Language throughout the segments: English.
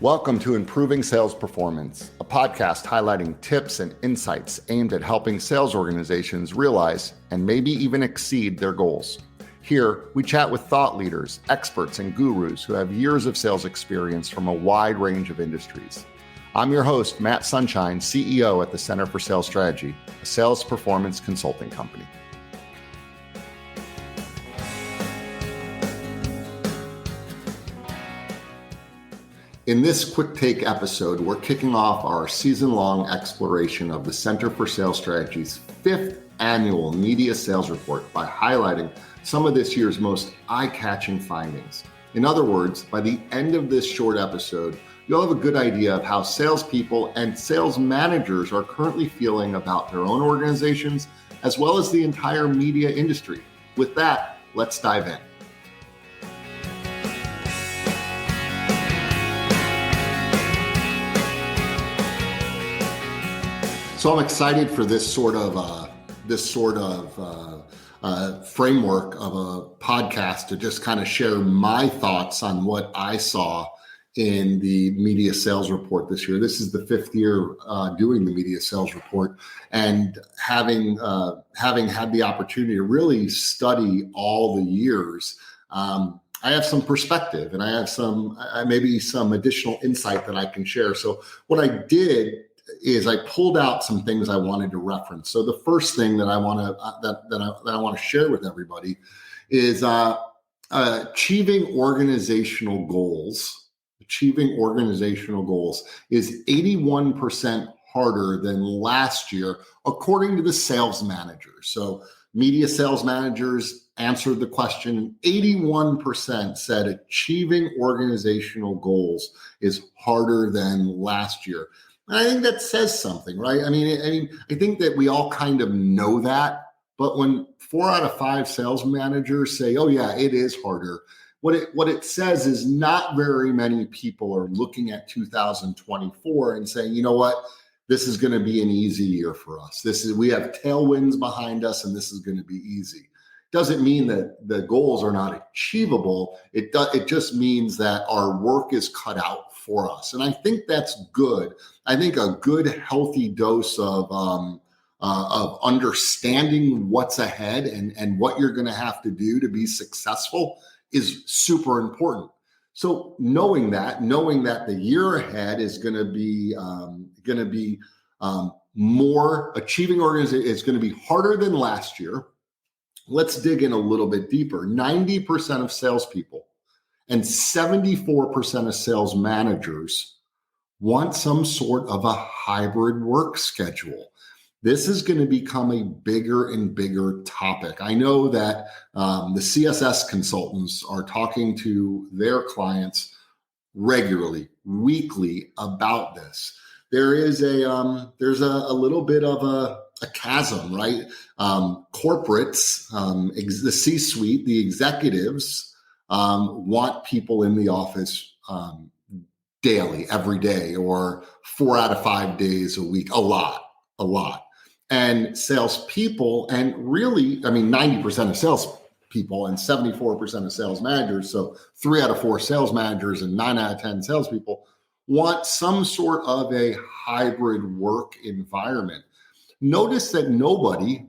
Welcome to Improving Sales Performance, a podcast highlighting tips and insights aimed at helping sales organizations realize and maybe even exceed their goals. Here, we chat with thought leaders, experts, and gurus who have years of sales experience from a wide range of industries. I'm your host, Matt Sunshine, CEO at the Center for Sales Strategy, a sales performance consulting company. In this quick take episode, we're kicking off our season-long exploration of the Center for Sales Strategy's 5th annual media sales report by highlighting some of this year's most eye-catching findings. In other words, by the end of this short episode, you'll have a good idea of how salespeople and sales managers are currently feeling about their own organizations, as well as the entire media industry. With that, let's dive in. So I'm excited for this sort of framework of a podcast to just kind of share my thoughts on what I saw in the media sales report this year. This is the 5th year doing the media sales report, and having had the opportunity to really study all the years, I have some perspective and I have maybe some additional insight that I can share. So what I did is I pulled out some things I wanted to reference. So the first thing that I want to share with everybody is achieving organizational goals. Achieving organizational goals is 81% harder than last year, according to the sales managers. So media sales managers answered the question. 81% said achieving organizational goals is harder than last year. And I think that says something, right? I mean, I think that we all kind of know that, but when 4 out of 5 sales managers say, "Oh yeah, it is harder," what it says is not very many people are looking at 2024 and saying, "You know what? This is going to be an easy year for us. We have tailwinds behind us, and this is going to be easy." Doesn't mean that the goals are not achievable. It just means that our work is cut out for us, and I think that's good. I think a good, healthy dose of understanding what's ahead and what you're going to have to do to be successful is super important. So knowing that the year ahead is going to be more achieving organization, it's going to be harder than last year. Let's dig in a little bit deeper. 90% of salespeople and 74% of sales managers want some sort of a hybrid work schedule. This is going to become a bigger and bigger topic. I know that the CSS consultants are talking to their clients regularly, weekly about this. There's a little bit of a chasm, right? Corporates, the C-suite, the executives want people in the office daily, every day, or 4 out of 5 days a week, a lot. And salespeople, and really, 90% of salespeople and 74% of sales managers, so 3 out of 4 sales managers and 9 out of 10 salespeople want some sort of a hybrid work environment. Notice that nobody,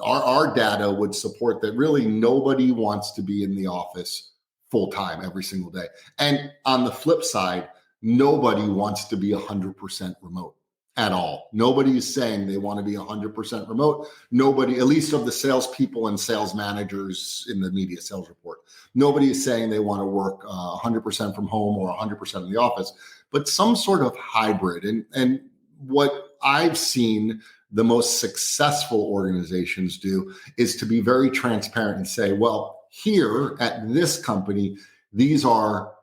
our data would support that really nobody wants to be in the office full time every single day. And on the flip side, nobody wants to be 100% remote at all. Nobody is saying they want to be 100% remote. Nobody, at least of the salespeople and sales managers in the media sales report, nobody is saying they want to work 100% from home or 100% in the office, but some sort of hybrid. And what I've seen the most successful organizations do is to be very transparent and say, well, here at this company, these are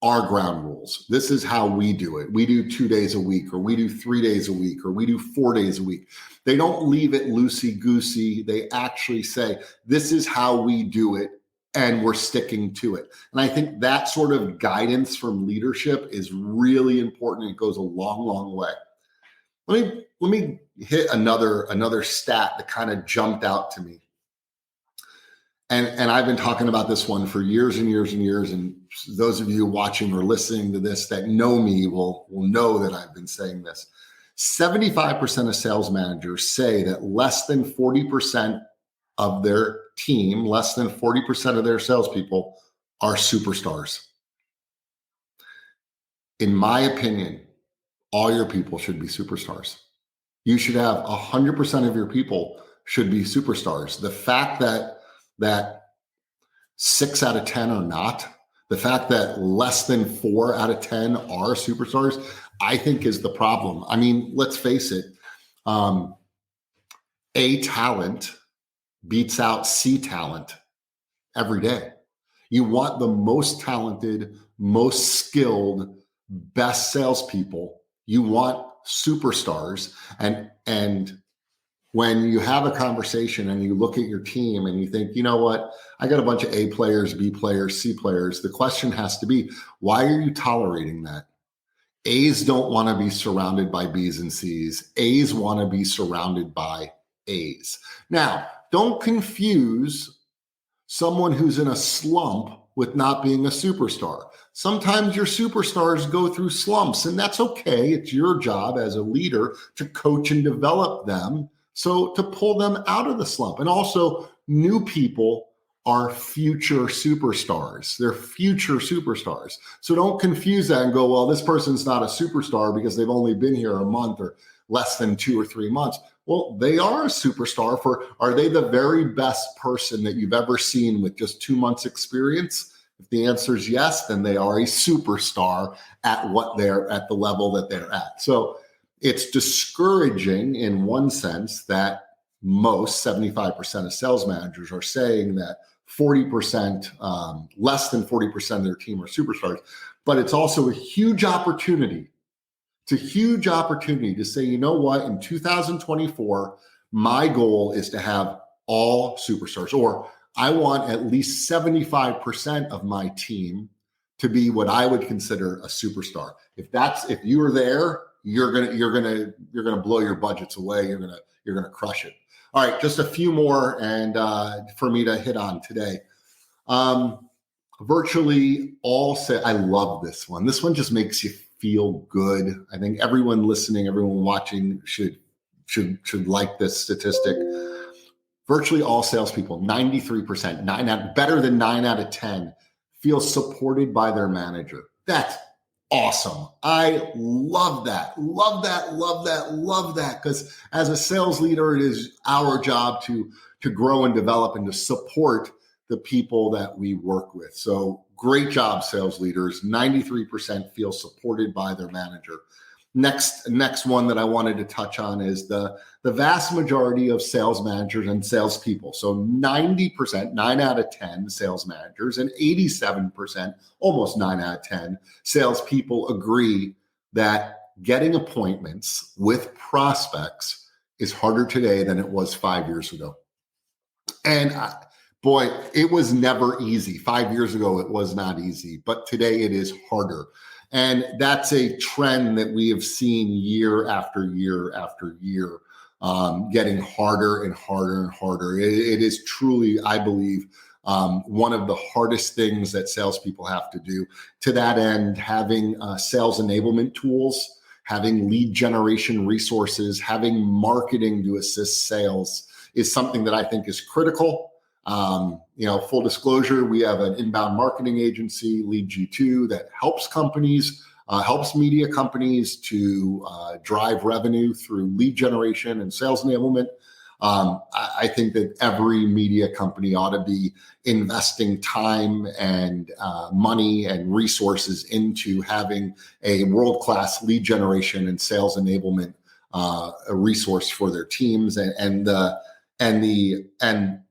our ground rules. This is how we do it. We do 2 days a week, or we do 3 days a week, or we do 4 days a week. They don't leave it loosey-goosey. They actually say, this is how we do it, and we're sticking to it. And I think that sort of guidance from leadership is really important. It goes a long, long way. Let me hit another stat that kind of jumped out to me. And I've been talking about this one for years and years and years. And those of you watching or listening to this that know me will know that I've been saying this. 75% of sales managers say that less than 40% of their team, less than 40% of their salespeople are superstars. In my opinion, all your people should be superstars. You should have 100% of your people should be superstars. The fact that 6 out of 10 are not, the fact that less than 4 out of 10 are superstars, I think is the problem. I mean, let's face it, A talent beats out C talent every day. You want the most talented, most skilled, best salespeople. You want superstars. And when you have a conversation and you look at your team and you think, you know what, I got a bunch of A players, B players, C players, the question has to be, why are you tolerating that? A's don't want to be surrounded by B's and C's. A's want to be surrounded by A's. Now, don't confuse someone who's in a slump with not being a superstar. Sometimes your superstars go through slumps, and that's okay. It's your job as a leader to coach and develop them, so to pull them out of the slump. And also, new people are future superstars. They're future superstars. So don't confuse that and go, well, this person's not a superstar because they've only been here a month or less than 2 or 3 months. Well, they are a superstar. Are they the very best person that you've ever seen with just 2 months experience? If the answer is yes, then they are a superstar at the level that they're at. So it's discouraging in one sense that most 75% of sales managers are saying that 40%, less than 40% of their team are superstars, but it's also a huge opportunity. It's a huge opportunity to say, you know what, in 2024, my goal is to have all superstars, or I want at least 75% of my team to be what I would consider a superstar. If you are there, you're gonna blow your budgets away. You're gonna crush it. All right, just a few more and for me to hit on today. Virtually all I love this one. This one just makes you feel good. I think everyone listening, everyone watching should like this statistic. Virtually all salespeople, 93%, better than 9 out of 10, feel supported by their manager. That's awesome. I love that. Love that, love that, love that. Because as a sales leader, it is our job to grow and develop and to support the people that we work with. So great job, sales leaders. 93% feel supported by their manager. Next one that I wanted to touch on is the vast majority of sales managers and salespeople. So 90%, 9 out of 10 sales managers, and 87%, almost 9 out of 10 salespeople agree that getting appointments with prospects is harder today than it was 5 years ago. And boy, it was never easy. 5 years ago, it was not easy, but today it is harder. And that's a trend that we have seen year after year after year, getting harder and harder and harder. It is truly, I believe, one of the hardest things that salespeople have to do. To that end, having sales enablement tools, having lead generation resources, having marketing to assist sales is something that I think is critical. Full disclosure, we have an inbound marketing agency, Lead G2, that helps companies, helps media companies to drive revenue through lead generation and sales enablement. I think that every media company ought to be investing time and money and resources into having a world-class lead generation and sales enablement a resource for their teams, and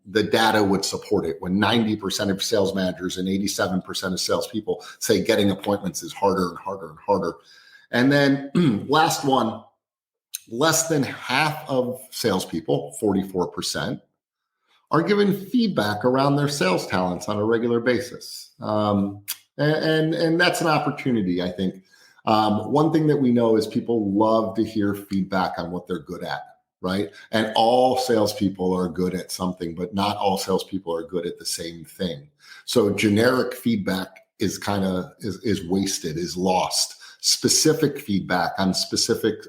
the data would support it. When 90% of sales managers and 87% of salespeople say getting appointments is harder and harder and harder. And then last one, less than half of salespeople, 44%, are given feedback around their sales talents on a regular basis. And that's an opportunity, I think. One thing that we know is people love to hear feedback on what they're good at. right? And all salespeople are good at something, but not all salespeople are good at the same thing. So generic feedback is wasted, is lost. Specific feedback on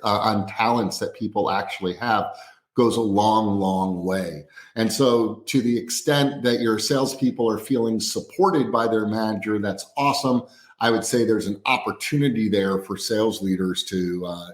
on talents that people actually have goes a long, long way. And so to the extent that your salespeople are feeling supported by their manager, that's awesome. I would say there's an opportunity there for sales leaders to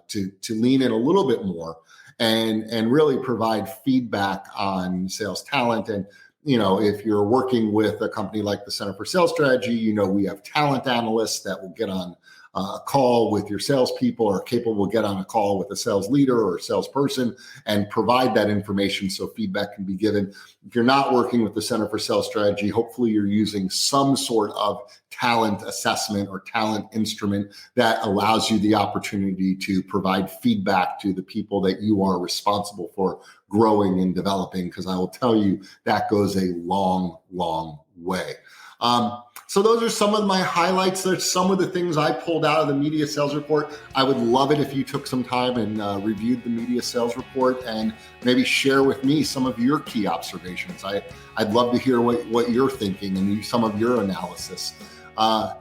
lean in a little bit more and really provide feedback on sales talent. And if you're working with a company like the Center for Sales Strategy, we have talent analysts that will get on a call with your salespeople, or capable get on a call with a sales leader or a salesperson and provide that information so feedback can be given. If you're not working with the Center for Sales Strategy, hopefully you're using some sort of talent assessment or talent instrument that allows you the opportunity to provide feedback to the people that you are responsible for growing and developing, because I will tell you that goes a long, long way. So those are some of my highlights. There's some of the things I pulled out of the media sales report. I would love it if you took some time and reviewed the media sales report and maybe share with me some of your key observations. I'd love to hear what you're thinking and some of your analysis. I'll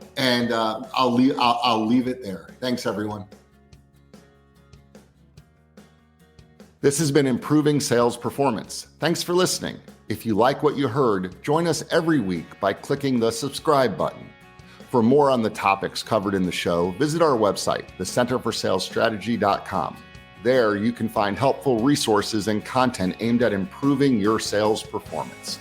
leave it there. Thanks, everyone. This has been Improving Sales Performance. Thanks for listening. If you like what you heard, join us every week by clicking the subscribe button. For more on the topics covered in the show, visit our website, thecenterforsalesstrategy.com. There you can find helpful resources and content aimed at improving your sales performance.